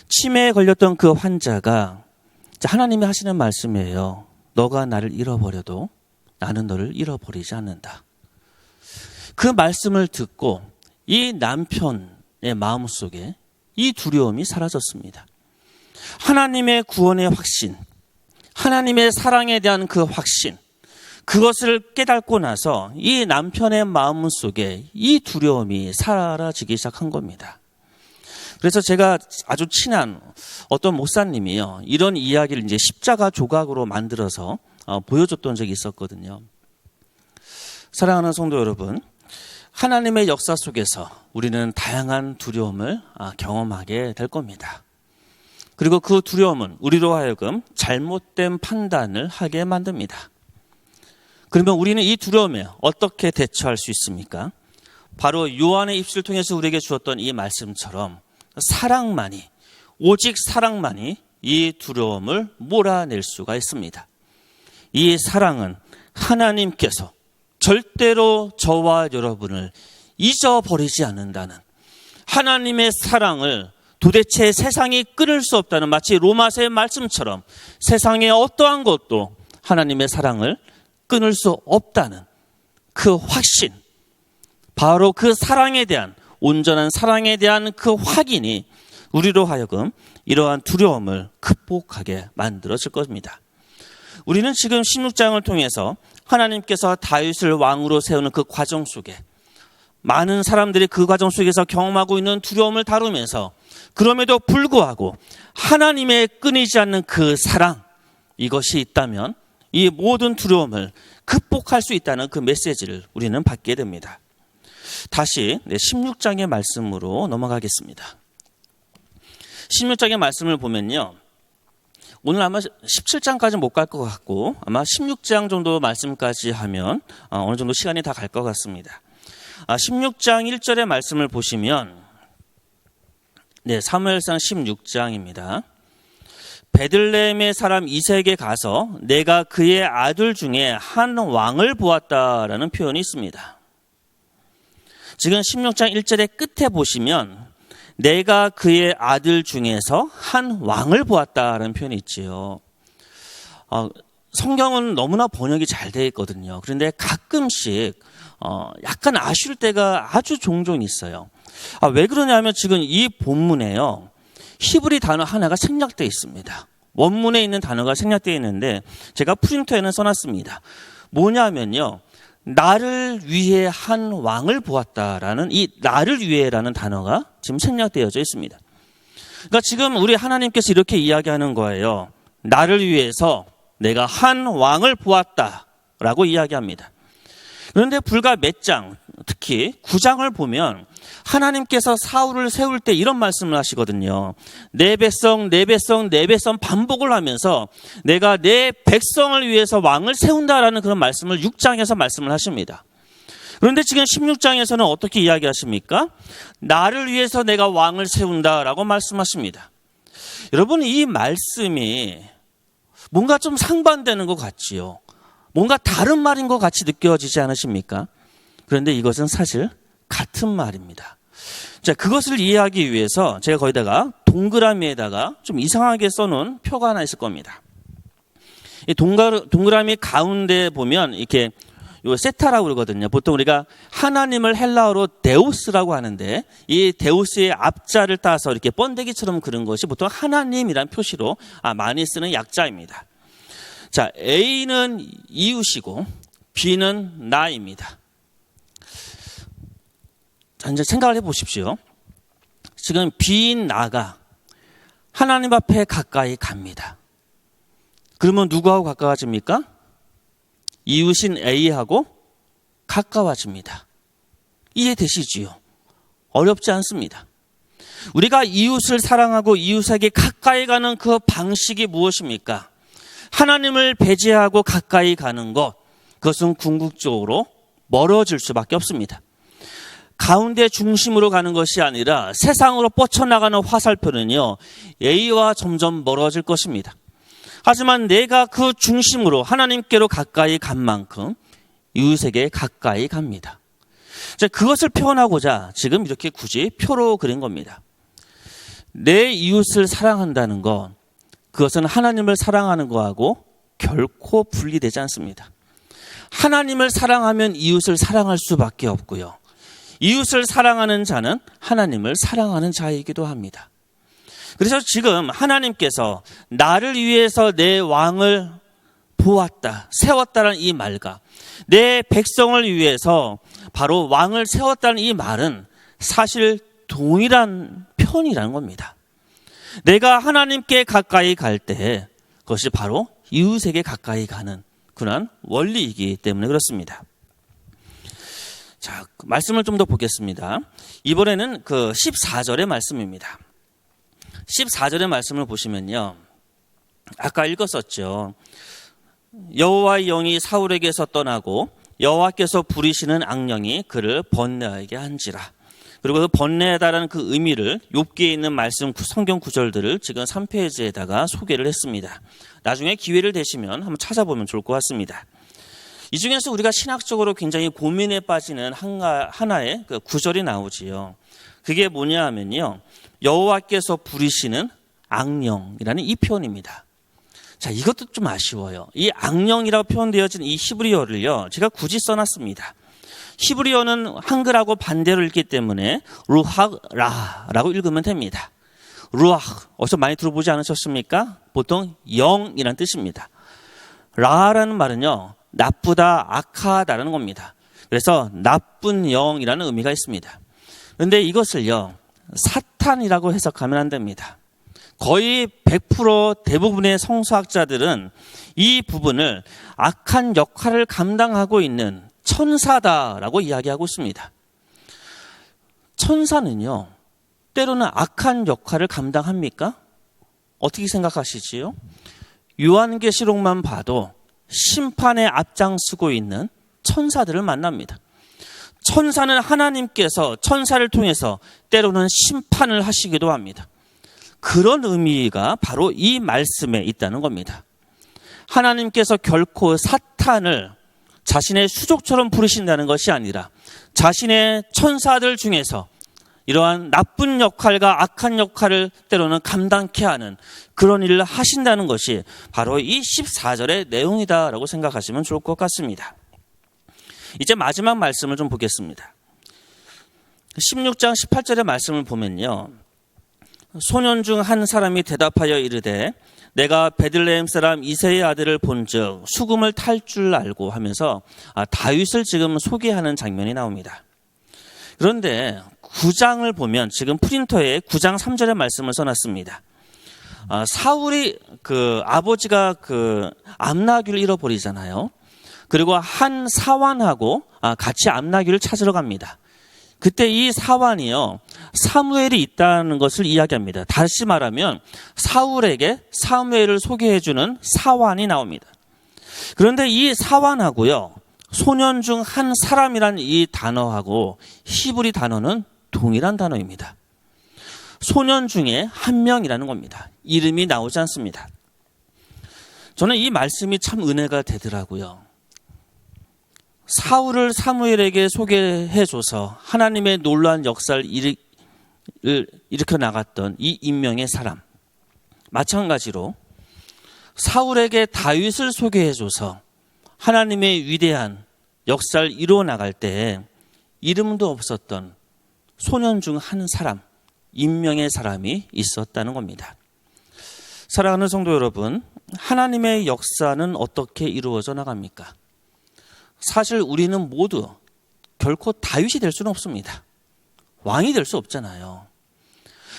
치매에 걸렸던 그 환자가 하나님이 하시는 말씀이에요. 너가 나를 잃어버려도 나는 너를 잃어버리지 않는다. 그 말씀을 듣고 이 남편의 마음속에 이 두려움이 사라졌습니다. 하나님의 구원의 확신, 하나님의 사랑에 대한 그 확신, 그것을 깨닫고 나서 이 남편의 마음속에 이 두려움이 사라지기 시작한 겁니다. 그래서 제가 아주 친한 어떤 목사님이요, 이런 이야기를 이제 십자가 조각으로 만들어서 보여줬던 적이 있었거든요. 사랑하는 성도 여러분, 하나님의 역사 속에서 우리는 다양한 두려움을 경험하게 될 겁니다. 그리고 그 두려움은 우리로 하여금 잘못된 판단을 하게 만듭니다. 그러면 우리는 이 두려움에 어떻게 대처할 수 있습니까? 바로 요한의 입술을 통해서 우리에게 주었던 이 말씀처럼 사랑만이, 오직 사랑만이 이 두려움을 몰아낼 수가 있습니다. 이 사랑은 하나님께서 절대로 저와 여러분을 잊어버리지 않는다는, 하나님의 사랑을 도대체 세상이 끊을 수 없다는, 마치 로마서의 말씀처럼 세상의 어떠한 것도 하나님의 사랑을 끊을 수 없다는 그 확신, 바로 그 사랑에 대한, 온전한 사랑에 대한 그 확인이 우리로 하여금 이러한 두려움을 극복하게 만들어질 겁니다. 우리는 지금 16장을 통해서 하나님께서 다윗을 왕으로 세우는 그 과정 속에 많은 사람들이 그 과정 속에서 경험하고 있는 두려움을 다루면서, 그럼에도 불구하고 하나님의 끊이지 않는 그 사랑, 이것이 있다면 이 모든 두려움을 극복할 수 있다는 그 메시지를 우리는 받게 됩니다. 다시 16장의 말씀으로 넘어가겠습니다. 16장의 말씀을 보면요, 오늘 아마 17장까지 못 갈 것 같고 아마 16장 정도 말씀까지 하면 어느 정도 시간이 다 갈 것 같습니다. 16장 1절의 말씀을 보시면, 사무엘상 16장입니다. 베들레헴의 사람 이색에 가서 내가 그의 아들 중에 한 왕을 보았다라는 표현이 있습니다. 지금 16장 1절의 끝에 보시면 내가 그의 아들 중에서 한 왕을 보았다라는 표현이 있지요. 성경은 너무나 번역이 잘 되어 있거든요. 그런데 가끔씩 약간 아쉬울 때가 아주 종종 있어요. 왜 그러냐면 지금 이 본문에요, 히브리 단어 하나가 생략되어 있습니다. 원문에 있는 단어가 생략되어 있는데 제가 프린터에는 써놨습니다. 뭐냐면요, 나를 위해 한 왕을 보았다라는 이 나를 위해라는 단어가 지금 생략되어져 있습니다. 그러니까 지금 우리 하나님께서 이렇게 이야기하는 거예요. 나를 위해서 내가 한 왕을 보았다라고 이야기합니다. 그런데 불과 몇 장, 특히 9장을 보면 하나님께서 사울을 세울 때 이런 말씀을 하시거든요. 내 백성, 내 백성, 내 백성 반복을 하면서 내가 내 백성을 위해서 왕을 세운다라는 그런 말씀을 6장에서 말씀을 하십니다. 그런데 지금 16장에서는 어떻게 이야기하십니까? 나를 위해서 내가 왕을 세운다라고 말씀하십니다. 여러분, 이 말씀이 뭔가 좀 상반되는 것 같지요. 뭔가 다른 말인 것 같이 느껴지지 않으십니까? 그런데 이것은 사실 같은 말입니다. 자, 그것을 이해하기 위해서 제가 거기다가 동그라미에다가 좀 이상하게 써놓은 표가 하나 있을 겁니다. 이 동그라미 가운데 보면 이렇게 요 세타라고 그러거든요. 보통 우리가 하나님을 헬라어로 데우스라고 하는데 이 데우스의 앞자를 따서 이렇게 번데기처럼 그린 것이 보통 하나님이란 표시로 많이 쓰는 약자입니다. 자, A는 이웃이고 B는 나입니다. 자, 이제 생각을 해보십시오. 지금 B인 나가 하나님 앞에 가까이 갑니다. 그러면 누구하고 가까워집니까? 이웃인 A하고 가까워집니다. 이해되시지요? 어렵지 않습니다. 우리가 이웃을 사랑하고 이웃에게 가까이 가는 그 방식이 무엇입니까? 하나님을 배제하고 가까이 가는 것, 그것은 궁극적으로 멀어질 수밖에 없습니다. 가운데 중심으로 가는 것이 아니라 세상으로 뻗쳐나가는 화살표는요, A와 점점 멀어질 것입니다. 하지만 내가 그 중심으로 하나님께로 가까이 간 만큼 이웃에게 가까이 갑니다. 그것을 표현하고자 지금 이렇게 굳이 표로 그린 겁니다. 내 이웃을 사랑한다는 것, 그것은 하나님을 사랑하는 것하고 결코 분리되지 않습니다. 하나님을 사랑하면 이웃을 사랑할 수밖에 없고요. 이웃을 사랑하는 자는 하나님을 사랑하는 자이기도 합니다. 그래서 지금 하나님께서 나를 위해서 내 왕을 보았다, 세웠다는 이 말과 내 백성을 위해서 바로 왕을 세웠다는 이 말은 사실 동일한 표현이라는 겁니다. 내가 하나님께 가까이 갈 때 그것이 바로 이웃에게 가까이 가는 그런 원리이기 때문에 그렇습니다. 자, 말씀을 좀 더 보겠습니다. 이번에는 그 14절의 말씀입니다. 14절의 말씀을 보시면요, 아까 읽었었죠. 여호와의 영이 사울에게서 떠나고 여호와께서 부리시는 악령이 그를 번뇌하게 한지라. 그리고 그 번뇌하다라는 그 의미를 욥기에 있는 말씀 성경 구절들을 지금 3페이지에다가 소개를 했습니다. 나중에 기회를 되시면 한번 찾아보면 좋을 것 같습니다. 이 중에서 우리가 신학적으로 굉장히 고민에 빠지는 하나의 그 구절이 나오지요. 그게 뭐냐 하면요, 여호와께서 부리시는 악령이라는 이 표현입니다. 자, 이것도 좀 아쉬워요. 이 악령이라고 표현되어진 이 히브리어를요, 제가 굳이 써놨습니다. 히브리어는 한글하고 반대로 읽기 때문에 루하라라고 읽으면 됩니다. 루아, 어디서 많이 들어보지 않으셨습니까? 보통 영이라는 뜻입니다. 라라는 말은요, 나쁘다, 악하다라는 겁니다. 그래서 나쁜 영이라는 의미가 있습니다. 그런데 이것을요, 사탄이라고 해석하면 안 됩니다. 거의 100% 대부분의 성서학자들은 이 부분을 악한 역할을 감당하고 있는 천사다라고 이야기하고 있습니다. 천사는요, 때로는 악한 역할을 감당합니까? 어떻게 생각하시지요? 요한계시록만 봐도 심판에 앞장서고 있는 천사들을 만납니다. 천사는 하나님께서 천사를 통해서 때로는 심판을 하시기도 합니다. 그런 의미가 바로 이 말씀에 있다는 겁니다. 하나님께서 결코 사탄을 자신의 수족처럼 부르신다는 것이 아니라 자신의 천사들 중에서 이러한 나쁜 역할과 악한 역할을 때로는 감당케 하는 그런 일을 하신다는 것이 바로 이 14절의 내용이다라고 생각하시면 좋을 것 같습니다. 이제 마지막 말씀을 좀 보겠습니다. 16장 18절의 말씀을 보면요, 소년 중 한 사람이 대답하여 이르되 내가 베들레헴 사람 이새의 아들을 본즉 수금을 탈 줄 알고 하면서 다윗을 지금 소개하는 장면이 나옵니다. 그런데 9장을 보면 지금 프린터에 9장 3절의 말씀을 써놨습니다. 사울이 그 아버지가 그 암나귀를 잃어버리잖아요. 그리고 한 사환하고 같이 암나귀를 찾으러 갑니다. 그때 이 사환이요, 사무엘이 있다는 것을 이야기합니다. 다시 말하면 사울에게 사무엘을 소개해주는 사환이 나옵니다. 그런데 이 사환하고요, 소년 중 한 사람이란 이 단어하고 히브리 단어는 동일한 단어입니다. 소년 중에 한 명이라는 겁니다. 이름이 나오지 않습니다. 저는 이 말씀이 참 은혜가 되더라고요. 사울을 사무엘에게 소개해줘서 하나님의 놀라운 역사를 일으켜 나갔던 이 인명의 사람, 마찬가지로 사울에게 다윗을 소개해줘서 하나님의 위대한 역사를 이루어 나갈 때 이름도 없었던 소년 중 한 사람, 인명의 사람이 있었다는 겁니다. 사랑하는 성도 여러분, 하나님의 역사는 어떻게 이루어져 나갑니까? 사실 우리는 모두 결코 다윗이 될 수는 없습니다. 왕이 될 수 없잖아요.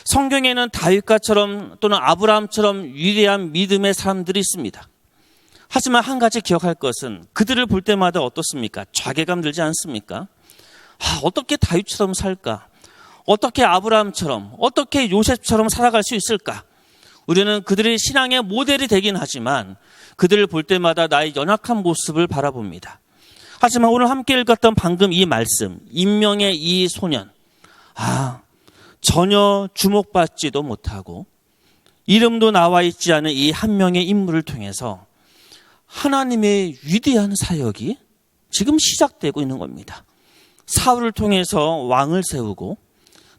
성경에는 다윗과처럼 또는 아브라함처럼 위대한 믿음의 사람들이 있습니다. 하지만 한 가지 기억할 것은 그들을 볼 때마다 어떻습니까? 좌괴감 들지 않습니까? 어떻게 다윗처럼 살까? 어떻게 아브라함처럼, 어떻게 요셉처럼 살아갈 수 있을까? 우리는 그들의 신앙의 모델이 되긴 하지만 그들을 볼 때마다 나의 연약한 모습을 바라봅니다. 하지만 오늘 함께 읽었던 방금 이 말씀, 임명의 이 소년, 전혀 주목받지도 못하고 이름도 나와 있지 않은 이 한 명의 인물을 통해서 하나님의 위대한 사역이 지금 시작되고 있는 겁니다. 사울을 통해서 왕을 세우고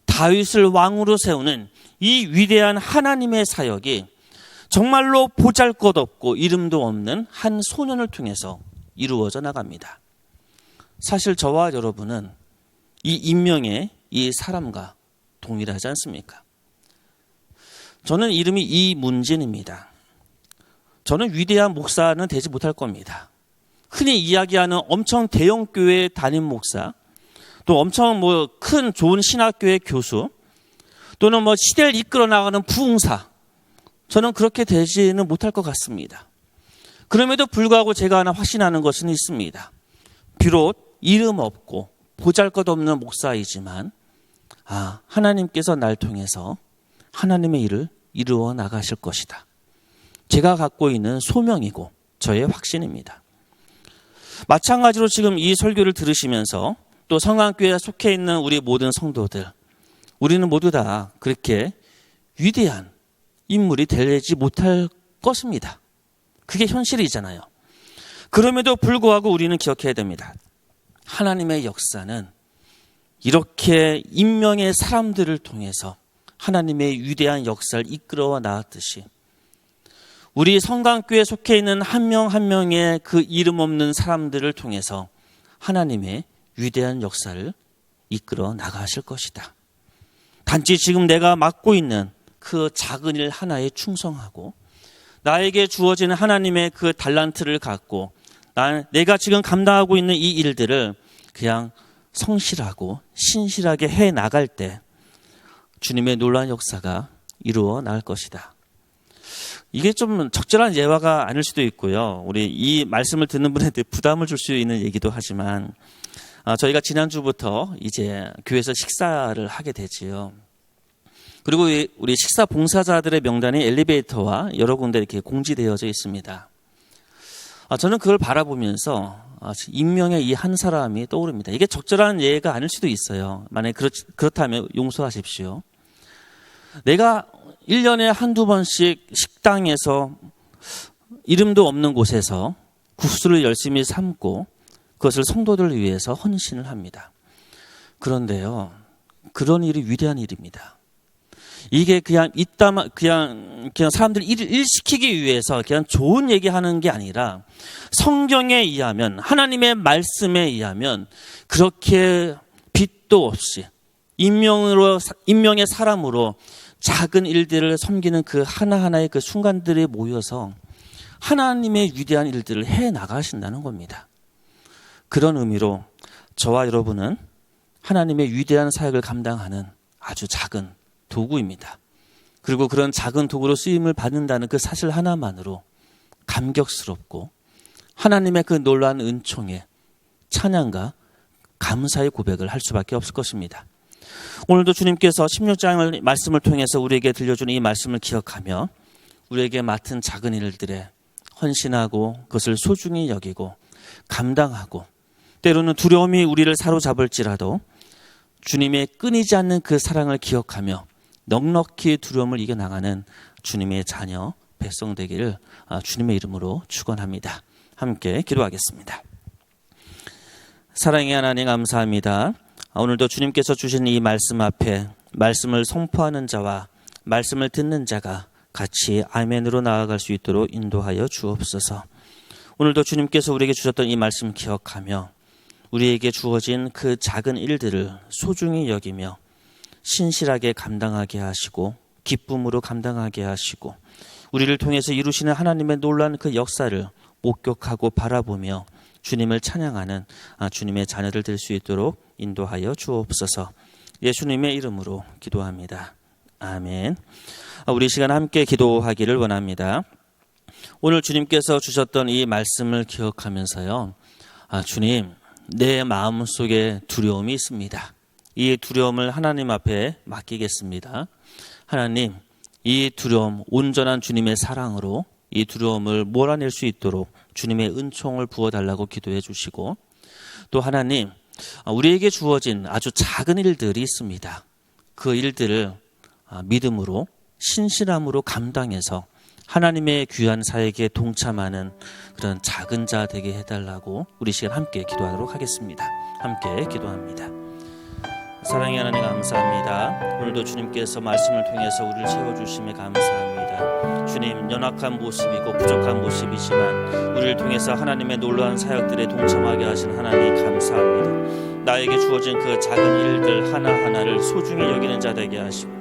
다윗을 왕으로 세우는 이 위대한 하나님의 사역이 정말로 보잘것없고 이름도 없는 한 소년을 통해서 이루어져 나갑니다. 사실 저와 여러분은 이 임명의 이 사람과 동일하지 않습니까? 저는 이름이 이문진입니다. 저는 위대한 목사는 되지 못할 겁니다. 흔히 이야기하는 엄청 대형 교회 담임 목사, 또 엄청 큰 좋은 신학교의 교수, 또는 시대를 이끌어 나가는 부흥사, 저는 그렇게 되지는 못할 것 같습니다. 그럼에도 불구하고 제가 하나 확신하는 것은 있습니다. 비록 이름 없고 보잘것없는 목사이지만 하나님께서 날 통해서 하나님의 일을 이루어 나가실 것이다. 제가 갖고 있는 소명이고 저의 확신입니다. 마찬가지로 지금 이 설교를 들으시면서 또 성안교회에 속해 있는 우리 모든 성도들, 우리는 모두 다 그렇게 위대한 인물이 되지 못할 것입니다. 그게 현실이잖아요. 그럼에도 불구하고 우리는 기억해야 됩니다. 하나님의 역사는 이렇게 임명의 사람들을 통해서 하나님의 위대한 역사를 이끌어 나왔듯이 우리 성강교회에 속해 있는 한 명 한 명의 그 이름 없는 사람들을 통해서 하나님의 위대한 역사를 이끌어 나가실 것이다. 단지 지금 내가 맡고 있는 그 작은 일 하나에 충성하고 나에게 주어지는 하나님의 그 달란트를 갖고 내가 지금 감당하고 있는 이 일들을 그냥 성실하고 신실하게 해 나갈 때 주님의 놀라운 역사가 이루어 나갈 것이다. 이게 좀 적절한 예화가 아닐 수도 있고요. 우리 이 말씀을 듣는 분한테 부담을 줄 수 있는 얘기도 하지만 저희가 지난주부터 이제 교회에서 식사를 하게 되지요. 그리고 우리 식사 봉사자들의 명단이 엘리베이터와 여러 군데 이렇게 공지되어져 있습니다. 저는 그걸 바라보면서 임명의 이 한 사람이 떠오릅니다. 이게 적절한 예가 아닐 수도 있어요. 만약에 그렇다면 용서하십시오. 내가 1년에 한두 번씩 식당에서 이름도 없는 곳에서 국수를 열심히 삶고 그것을 성도들을 위해서 헌신을 합니다. 그런데요, 그런 일이 위대한 일입니다. 이게 그냥 사람들 일 시키기 위해서 그냥 좋은 얘기하는 게 아니라 성경에 의하면 하나님의 말씀에 의하면 그렇게 빛도 없이 임명의 사람으로 작은 일들을 섬기는 그 하나하나의 그 순간들이 모여서 하나님의 위대한 일들을 해 나가신다는 겁니다. 그런 의미로 저와 여러분은 하나님의 위대한 사역을 감당하는 아주 작은 도구입니다. 그리고 그런 작은 도구로 쓰임을 받는다는 그 사실 하나만으로 감격스럽고 하나님의 그 놀라운 은총에 찬양과 감사의 고백을 할 수밖에 없을 것입니다. 오늘도 주님께서 16장을 말씀을 통해서 우리에게 들려주는 이 말씀을 기억하며 우리에게 맡은 작은 일들에 헌신하고 그것을 소중히 여기고 감당하고 때로는 두려움이 우리를 사로잡을지라도 주님의 끊이지 않는 그 사랑을 기억하며 넉넉히 두려움을 이겨나가는 주님의 자녀 백성 되기를 주님의 이름으로 축원합니다. 함께 기도하겠습니다. 사랑의 하나님 감사합니다. 오늘도 주님께서 주신 이 말씀 앞에 말씀을 선포하는 자와 말씀을 듣는 자가 같이 아멘으로 나아갈 수 있도록 인도하여 주옵소서. 오늘도 주님께서 우리에게 주셨던 이 말씀 기억하며 우리에게 주어진 그 작은 일들을 소중히 여기며 신실하게 감당하게 하시고 기쁨으로 감당하게 하시고 우리를 통해서 이루시는 하나님의 놀라운 그 역사를 목격하고 바라보며 주님을 찬양하는 주님의 자녀들 될 수 있도록 인도하여 주옵소서. 예수님의 이름으로 기도합니다. 아멘. 우리 시간 함께 기도하기를 원합니다. 오늘 주님께서 주셨던 이 말씀을 기억하면서요. 주님, 내 마음속에 두려움이 있습니다. 이 두려움을 하나님 앞에 맡기겠습니다. 하나님, 이 두려움, 온전한 주님의 사랑으로 이 두려움을 몰아낼 수 있도록 주님의 은총을 부어달라고 기도해 주시고, 또 하나님, 우리에게 주어진 아주 작은 일들이 있습니다. 그 일들을 믿음으로, 신실함으로 감당해서 하나님의 귀한 사역에 동참하는 그런 작은 자 되게 해달라고 우리 시간 함께 기도하도록 하겠습니다. 함께 기도합니다. 사랑의 하나님 감사합니다. 오늘도 주님께서 말씀을 통해서 우리를 채워주심에 감사합니다. 주님, 연약한 모습이고 부족한 모습이지만 우리를 통해서 하나님의 놀라운 사역들에 동참하게 하신 하나님 감사합니다. 나에게 주어진 그 작은 일들 하나하나를 소중히 여기는 자 되게 하시고,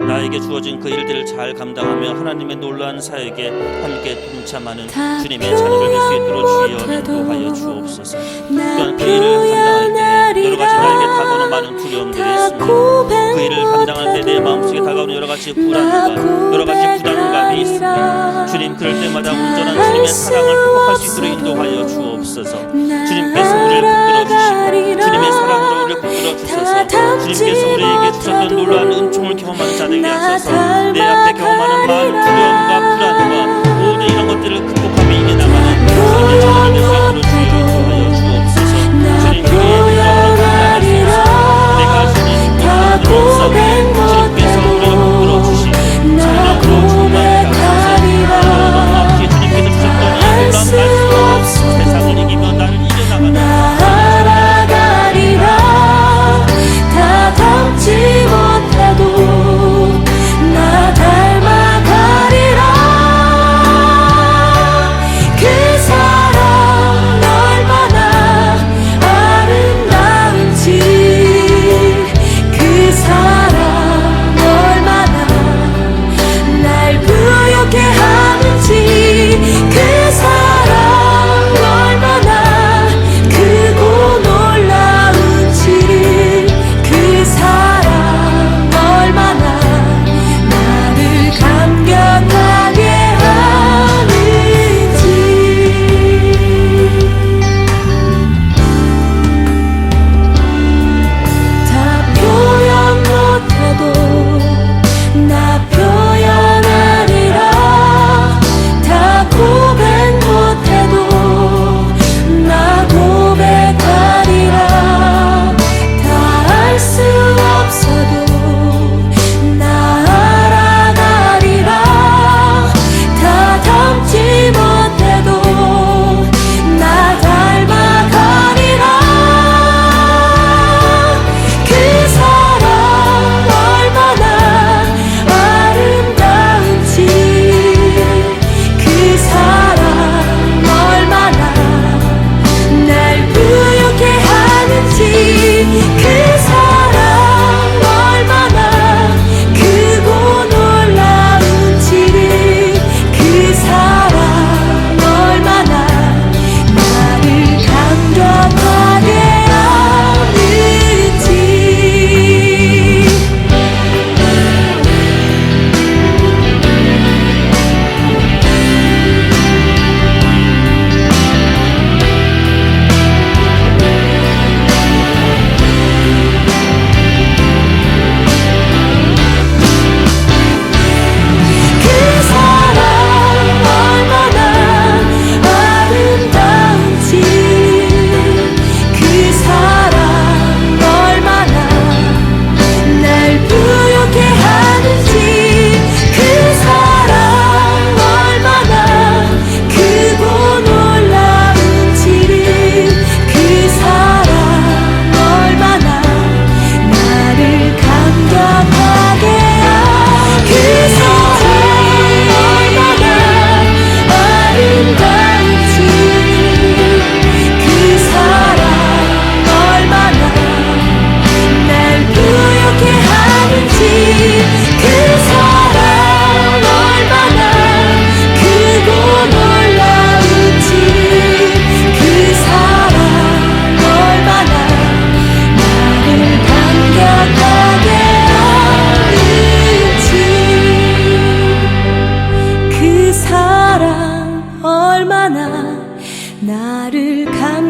나에게 주어진 그 일들을 잘 감당하며 하나님의 놀라운 사역에 함께 동참하는 주님의 자녀를 될 수 있도록 주여 인도하여 주옵소서. 또한 그 일을 감당할 때 여러 가지 나에게 다가오는 많은 두려움들이 있습니다. 그 일을 감당할 때 내 마음속에 다가오는 여러 가지 불안과 여러 가지 부담감이 있습니다. 주님, 그럴 때마다 온전한 주님의 사랑을 회복할 수 있도록 인도하여 주옵소서. 주님께서 우리를 붙들어 주시고 주님의 사랑으로 우리를 붙들어 주셔서 주님께서 우리에게 주셨던 놀라운 은총을 경험하는 자 되게 하셔서 내 앞에 경험하는 많은 두려움과 불안과 모든 이런 것들을 극복하며 이겨나가는 주님의 자녀를 될 수 있도록 주여 인도하여 주옵소서. 주님, 우리의 영광을 감당할 수 있어 내가 주님 모든 없사오니 주님께서 우리를 붙들어 주시고 성령으로 충만하게 하소서. 너무 주님께서 주셨던 이 놀라운 말씀으로 세상을 이기며 나를 이겨나가는 나아가리라. 다 닮지 못해도 나 닮아가리.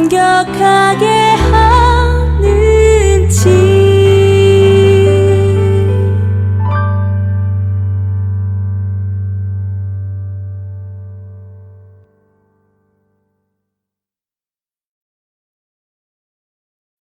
감격하게